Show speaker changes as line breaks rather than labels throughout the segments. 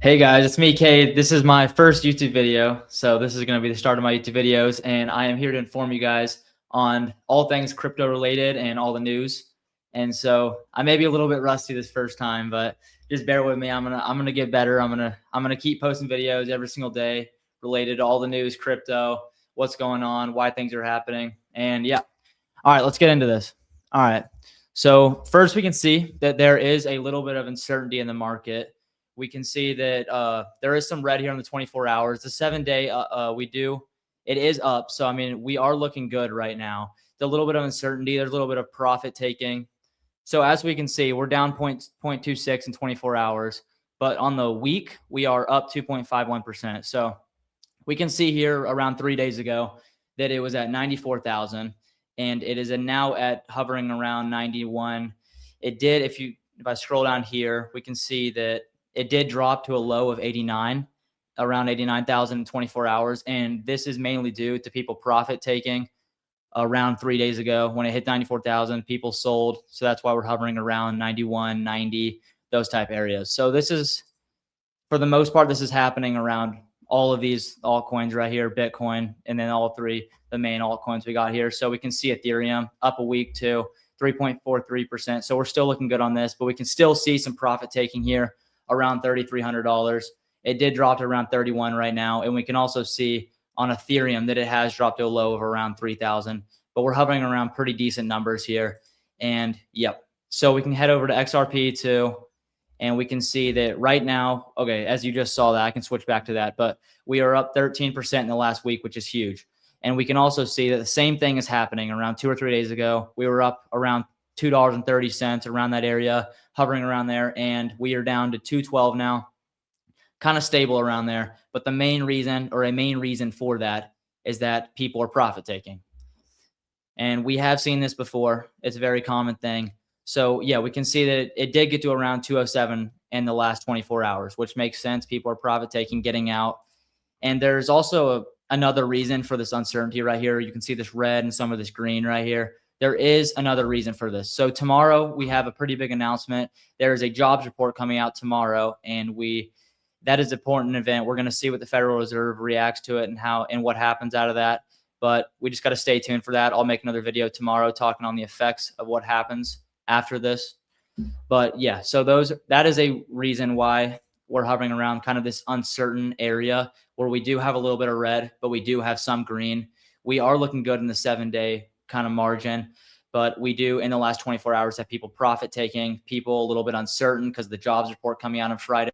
Hey guys, it's me, Cade. This is my first YouTube video, so this is going to be the start of my YouTube videos, and I am here to inform you guys on all things crypto related and all the news. And so I may be a little bit rusty this first time, but just bear with me. I'm gonna get better. I'm gonna keep posting videos every single day related to all the news, crypto, what's going on, why things are happening, and yeah. All right, let's get into this. All right. So first, we can see that there is a little bit of uncertainty in the market. We can see that there is some red here on the 24 hours. The 7-day, it is up. So, I mean, we are looking good right now. There's a little bit of uncertainty. There's a little bit of profit taking. So as we can see, we're down 0.26 in 24 hours. But on the week, we are up 2.51%. So we can see here around 3 days ago that it was at 94,000. And it is now at hovering around 91. It did, if I scroll down here, we can see that it did drop to a low of 89, around 89,000 in 24 hours. And this is mainly due to people profit taking around 3 days ago. When it hit 94,000, people sold. So that's why we're hovering around 91, 90, those type areas. So this is, for the most part, this is happening around all of these altcoins right here, Bitcoin, and then all three, the main altcoins we got here. So we can see Ethereum up a week to 3.43%. So we're still looking good on this, but we can still see some profit taking here around $3,300. It did drop to around 31 right now. And we can also see on Ethereum that it has dropped to a low of around 3,000, but we're hovering around pretty decent numbers here. And yep. So we can head over to XRP too. And we can see that right now, okay, as you just saw that, I can switch back to that, but we are up 13% in the last week, which is huge. And we can also see that the same thing is happening around 2 or 3 days ago. We were up around $2.30, around that area, hovering around there. And we are down to 212 now, kind of stable around there. But the main reason, or a main reason for that, is that people are profit taking. And we have seen this before. It's a very common thing. So yeah, we can see that it did get to around 207 in the last 24 hours, which makes sense. People are profit taking, getting out. And there's also another reason for this uncertainty right here. You can see this red and some of this green right here. There is another reason for this. So tomorrow we have a pretty big announcement. There is a jobs report coming out tomorrow, and that is an important event. We're going to see what the Federal Reserve reacts to it and what happens out of that. But we just got to stay tuned for that. I'll make another video tomorrow talking on the effects of what happens after this. But yeah, so that is a reason why we're hovering around kind of this uncertain area where we do have a little bit of red, but we do have some green. We are looking good in the 7-day kind of margin, but we do in the last 24 hours have people profit taking, people a little bit uncertain because the jobs report coming out on Friday.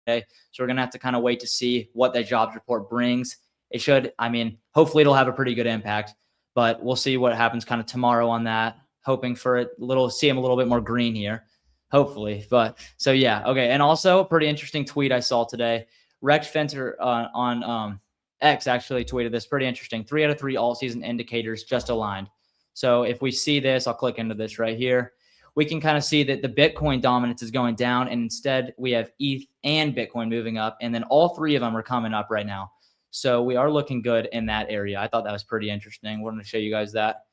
So we're going to have to kind of wait to see what that jobs report brings. It should, I mean, hopefully it'll have a pretty good impact, but we'll see what happens kind of tomorrow on that. Hoping for it see him a little bit more green here, hopefully. But so yeah, okay. And also a pretty interesting tweet I saw today. Rex Fenter on X actually tweeted this, pretty interesting. 3 out of 3 all season indicators just aligned. So if we see this, I'll click into this right here. We can kind of see that the Bitcoin dominance is going down, and instead we have ETH and Bitcoin moving up, and then all three of them are coming up right now. So we are looking good in that area. I thought that was pretty interesting. We're going to show you guys that.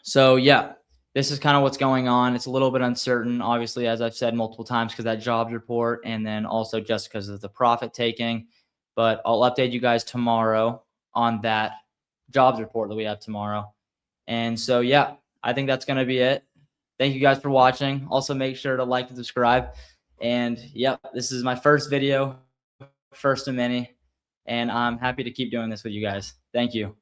So yeah, this is kind of what's going on. It's a little bit uncertain, obviously, as I've said multiple times, because that jobs report, and then also just because of the profit taking. But I'll update you guys tomorrow on that jobs report that we have tomorrow. And so yeah, I think that's going to be it. Thank you guys for watching. Also, make sure to like and subscribe. And yeah, this is my first video, first of many, and I'm happy to keep doing this with you guys. Thank you.